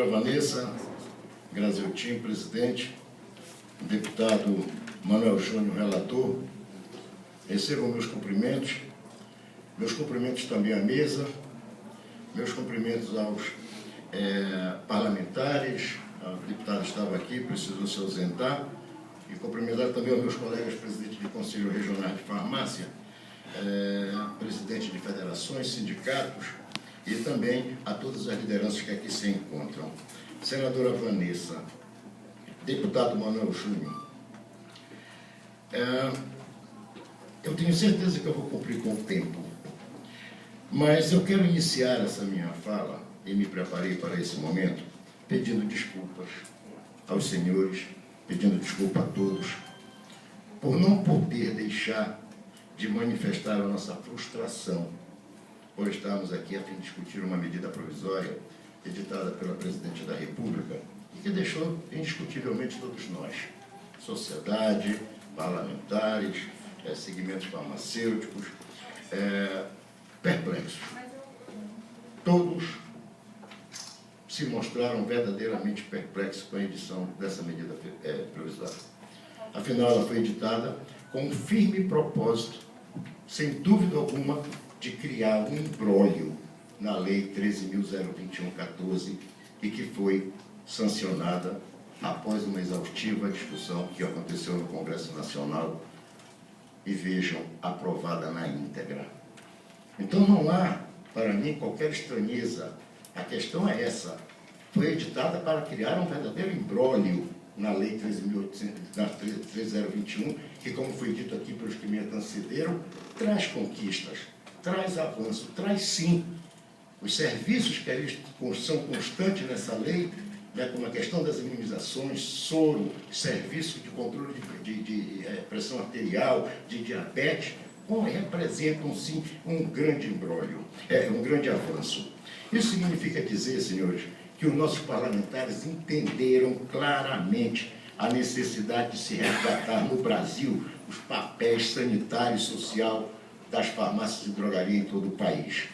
Senadora Vanessa Graziotin, presidente, deputado Manuel Júnior, relator, recebam meus cumprimentos também à mesa, meus cumprimentos aos parlamentares, o deputado estava aqui, precisou se ausentar, e cumprimentar também aos meus colegas presidentes de Conselho Regional de Farmácia, presidente de federações, sindicatos, e também a todas as lideranças que aqui se encontram. Senadora Vanessa, deputado Manuel Júnior, eu tenho certeza que eu vou cumprir com o tempo, mas eu quero iniciar essa minha fala, e me preparei para esse momento, pedindo desculpas aos senhores, pedindo desculpa a todos, por não poder deixar de manifestar a nossa frustração por estarmos aqui a fim de discutir uma medida provisória editada pela Presidente da República e que deixou indiscutivelmente todos nós, sociedade, parlamentares, segmentos farmacêuticos, perplexos. Todos se mostraram verdadeiramente perplexos com a edição dessa medida provisória. Afinal, ela foi editada com um firme propósito, sem dúvida alguma, de criar um imbróglio na Lei 13.021/14 e que foi sancionada após uma exaustiva discussão que aconteceu no Congresso Nacional e, vejam, aprovada na íntegra. Então não há, para mim, qualquer estranheza. A questão é essa. Foi editada para criar um verdadeiro imbróglio na Lei 13.021, que, como foi dito aqui pelos que me antecederam, traz conquistas, traz avanço, traz sim os serviços que eles são constantes nessa lei, como a questão das imunizações, soro, serviço de controle de pressão arterial, de diabetes, representam sim um grande imbróglio, um grande avanço. Isso significa dizer, senhores, que os nossos parlamentares entenderam claramente a necessidade de se resgatar no Brasil os papéis sanitário e social das farmácias de drogaria em todo o país.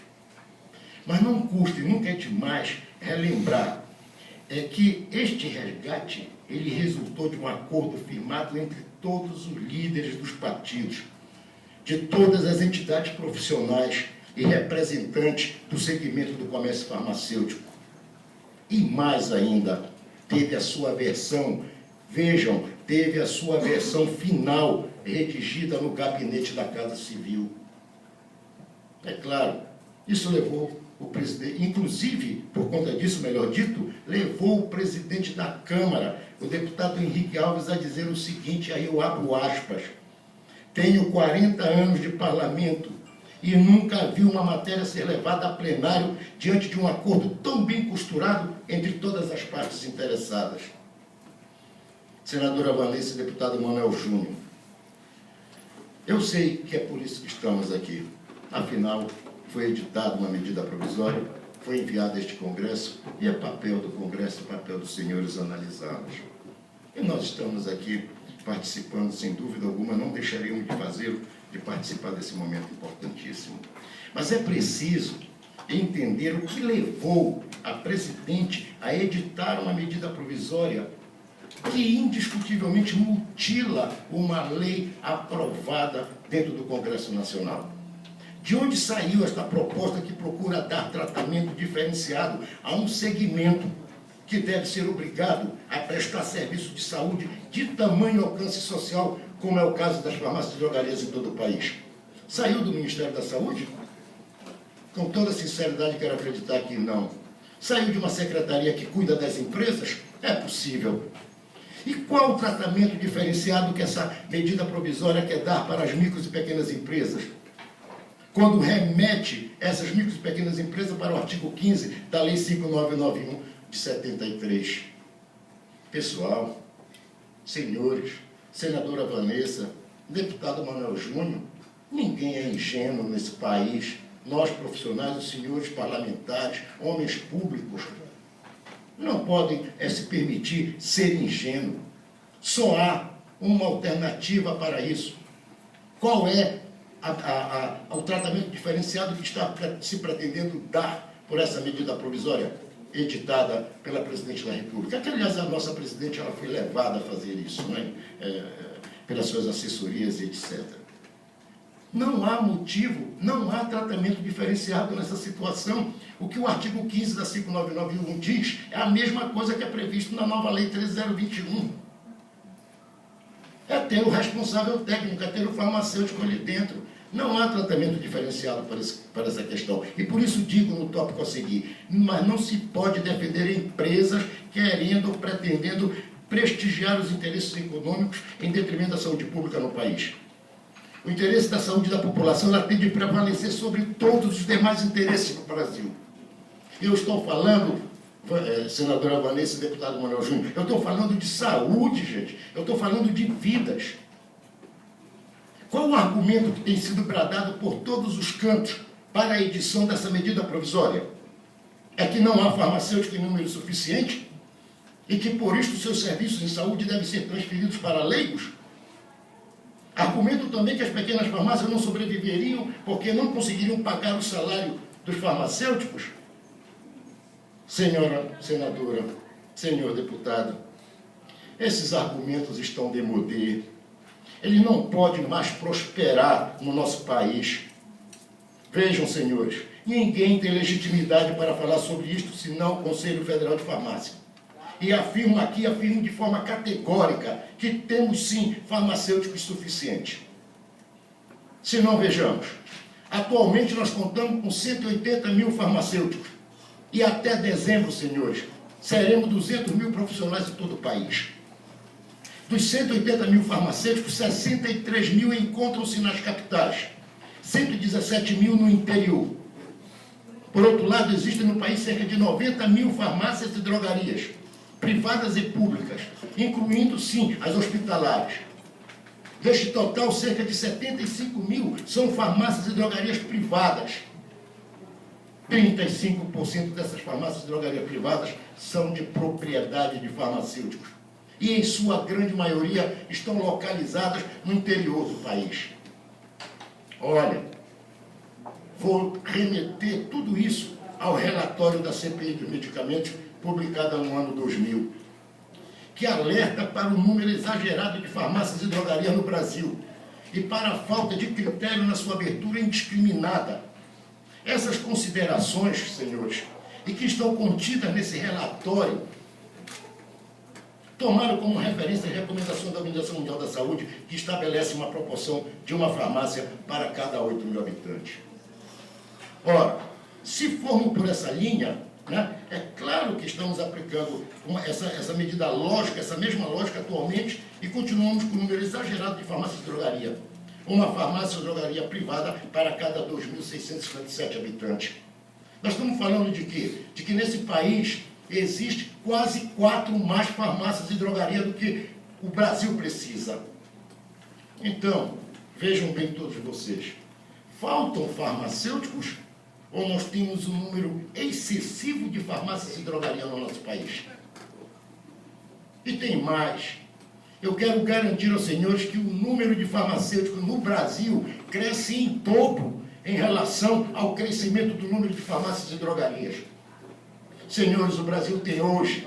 Mas não custa e nunca é demais relembrar que este resgate ele resultou de um acordo firmado entre todos os líderes dos partidos, de todas as entidades profissionais e representantes do segmento do comércio farmacêutico. E mais ainda, teve a sua versão, vejam, teve a sua versão final redigida no gabinete da Casa Civil. É claro, isso levou o presidente, inclusive, por conta disso, melhor dito, levou o presidente da Câmara, o deputado Henrique Alves, a dizer o seguinte, aí eu abro aspas: tenho 40 anos de parlamento e nunca vi uma matéria ser levada a plenário diante de um acordo tão bem costurado entre todas as partes interessadas. Senadora Vanessa e deputado Manuel Júnior, eu sei que é por isso que estamos aqui. Afinal, foi editada uma medida provisória, foi enviada a este Congresso e é papel do Congresso, papel dos senhores analisá-los. E nós estamos aqui participando, sem dúvida alguma, não deixaríamos de fazê-lo, de participar desse momento importantíssimo. Mas é preciso entender o que levou a presidente a editar uma medida provisória que indiscutivelmente mutila uma lei aprovada dentro do Congresso Nacional. De onde saiu esta proposta que procura dar tratamento diferenciado a um segmento que deve ser obrigado a prestar serviço de saúde de tamanho alcance social, como é o caso das farmácias e drogarias em todo o país? Saiu do Ministério da Saúde? Com toda sinceridade, quero acreditar que não. Saiu de uma secretaria que cuida das empresas? É possível. E qual o tratamento diferenciado que essa medida provisória quer dar para as micros e pequenas empresas? Quando remete essas micros e pequenas empresas para o artigo 15 da Lei 5991 de 73. Pessoal, senhores, senadora Vanessa, deputado Manuel Júnior, ninguém é ingênuo nesse país. Nós, profissionais, os senhores parlamentares, homens públicos, não podem se permitir ser ingênuo. Só há uma alternativa para isso. Qual é o tratamento diferenciado que está se pretendendo dar por essa medida provisória? editada pela Presidente da República, que, aliás, a nossa Presidente ela foi levada a fazer isso, né? Pelas suas assessorias, etc. Não há motivo, não há tratamento diferenciado nessa situação. O que o artigo 15 da 5991 diz é a mesma coisa que é previsto na nova Lei 13021. É ter o responsável técnico, é ter o farmacêutico ali dentro. Não há tratamento diferenciado para essa questão. E por isso digo no tópico a seguir, mas não se pode defender empresas querendo ou pretendendo prestigiar os interesses econômicos em detrimento da saúde pública no país. O interesse da saúde da população ela tem de prevalecer sobre todos os demais interesses no Brasil. Eu estou falando, senadora Vanessa e deputado Manuel Júnior, eu estou falando de saúde, gente. Eu estou falando de vidas. Qual o argumento que tem sido bradado por todos os cantos para a edição dessa medida provisória? É que não há farmacêutico em número suficiente e que, por isso, seus serviços em saúde devem ser transferidos para leigos? Argumento também que as pequenas farmácias não sobreviveriam porque não conseguiriam pagar o salário dos farmacêuticos? Senhora senadora, senhor deputado, esses argumentos estão démodé. Ele não pode mais prosperar no nosso país. Vejam, senhores, ninguém tem legitimidade para falar sobre isto senão o Conselho Federal de Farmácia. E afirmo aqui, afirmo de forma categórica, que temos sim farmacêuticos suficientes. Se não, vejamos, atualmente nós contamos com 180 mil farmacêuticos. E até dezembro, senhores, seremos 200 mil profissionais em todo o país. Dos 180 mil farmacêuticos, 63 mil encontram-se nas capitais, 117 mil no interior. Por outro lado, existem no país cerca de 90 mil farmácias e drogarias, privadas e públicas, incluindo, sim, as hospitalares. Deste total, cerca de 75 mil são farmácias e drogarias privadas. 35% dessas farmácias e drogarias privadas são de propriedade de farmacêuticos. E, em sua grande maioria, estão localizadas no interior do país. Olha, vou remeter tudo isso ao relatório da CPI dos medicamentos, publicada no ano 2000, que alerta para o número exagerado de farmácias e drogarias no Brasil e para a falta de critério na sua abertura indiscriminada. Essas considerações, senhores, e que estão contidas nesse relatório, tomaram como referência a recomendação da Organização Mundial da Saúde, que estabelece uma proporção de uma farmácia para cada 8 mil habitantes. Ora, se formos por essa linha, né, é claro que estamos aplicando essa medida lógica, essa mesma lógica atualmente, e continuamos com um número exagerado de farmácias de drogaria. Uma farmácia ou drogaria privada para cada 2.657 habitantes. Nós estamos falando de quê? De que nesse país existe quase 4 mais farmácias e drogaria do que o Brasil precisa. Então, vejam bem todos vocês, faltam farmacêuticos ou nós temos um número excessivo de farmácias e drogaria no nosso país? E tem mais. Eu quero garantir aos senhores que o número de farmacêuticos no Brasil cresce em dobro em relação ao crescimento do número de farmácias e drogarias. Senhores, o Brasil tem hoje,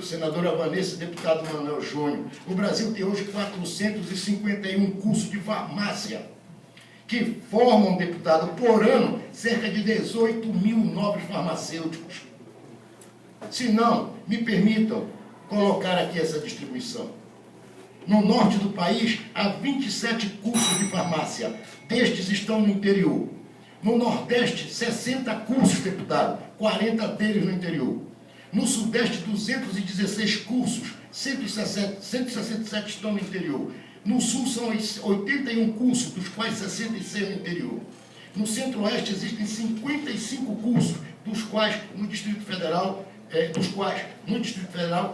senadora Vanessa e deputado Manuel Júnior, o Brasil tem hoje 451 cursos de farmácia, que formam, deputado, por ano, cerca de 18 mil novos farmacêuticos. Se não, me permitam colocar aqui essa distribuição. No norte do país, há 27 cursos de farmácia. Destes estão no interior. No Nordeste, 60 cursos, deputado, 40 deles no interior. No Sudeste, 216 cursos, 167 estão no interior. No Sul, são 81 cursos, dos quais 66 no interior. No Centro-Oeste, existem 55 cursos, dos quais no Distrito Federal,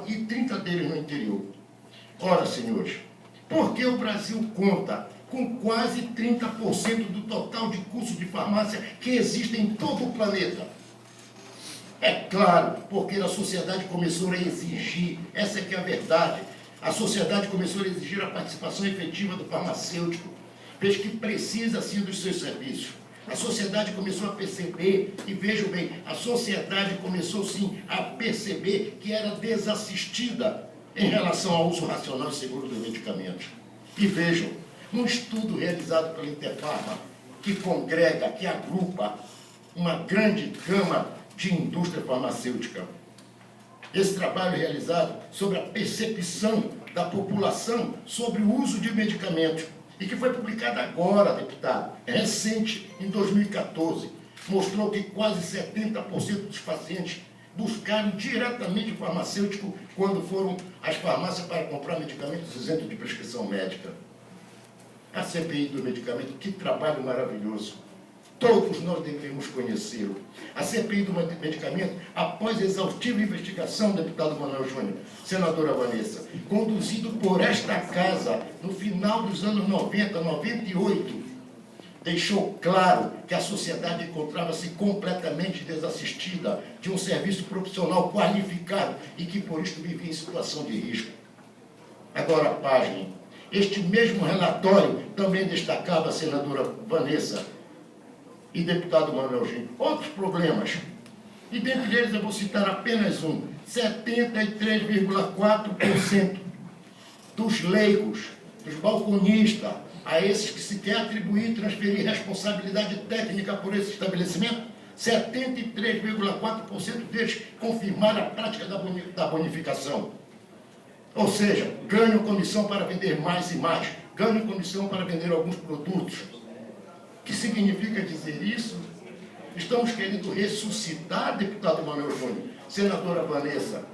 e 30 deles no interior. Ora, senhores, por que o Brasil conta com quase 30% do total de cursos de farmácia que existem em todo o planeta? É claro, porque a sociedade começou a exigir, essa é que é a verdade, a sociedade começou a exigir a participação efetiva do farmacêutico, vez que precisa, sim, dos seus serviços. A sociedade começou a perceber, e vejam bem, a sociedade começou sim a perceber que era desassistida em relação ao uso racional e seguro dos medicamentos. E vejam, um estudo realizado pela Interfarma, que congrega, que agrupa uma grande gama de indústria farmacêutica. Esse trabalho realizado sobre a percepção da população sobre o uso de medicamentos, e que foi publicado agora, deputado, recente, em 2014, mostrou que quase 70% dos pacientes buscaram diretamente o farmacêutico quando foram às farmácias para comprar medicamentos isentos de prescrição médica. A CPI do medicamento, que trabalho maravilhoso. Todos nós devemos conhecê-lo. A CPI do medicamento, após exaustiva investigação, deputado Manuel Júnior, senadora Vanessa, conduzido por esta casa no final dos anos 90, 98, deixou claro que a sociedade encontrava-se completamente desassistida de um serviço profissional qualificado e que, por isso, vivia em situação de risco. Agora, pasmem, este mesmo relatório também destacava, senadora Vanessa e deputado Manuel Júnior, outros problemas. E dentre eles eu vou citar apenas um: 73,4% dos leigos, dos balconistas, a esses que se quer atribuir e transferir responsabilidade técnica por esse estabelecimento, 73,4% deles confirmaram a prática da bonificação. Ou seja, ganham comissão para vender mais e mais, ganham comissão para vender alguns produtos. O que significa dizer isso? Estamos querendo ressuscitar, deputado Manuel Júnior, senadora Vanessa,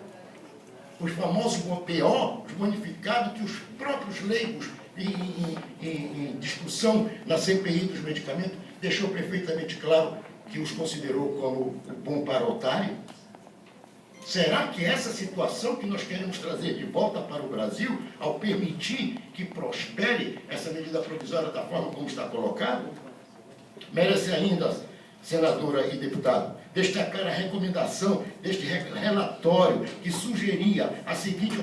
os famosos BO, os bonificados que os próprios leigos em discussão na CPI dos medicamentos deixou perfeitamente claro que os considerou como o bom para otário. Será que essa situação que nós queremos trazer de volta para o Brasil, ao permitir que prospere essa medida provisória da forma como está colocado? Merece ainda, senadora e deputado, destacar a recomendação deste relatório que sugeria a seguinte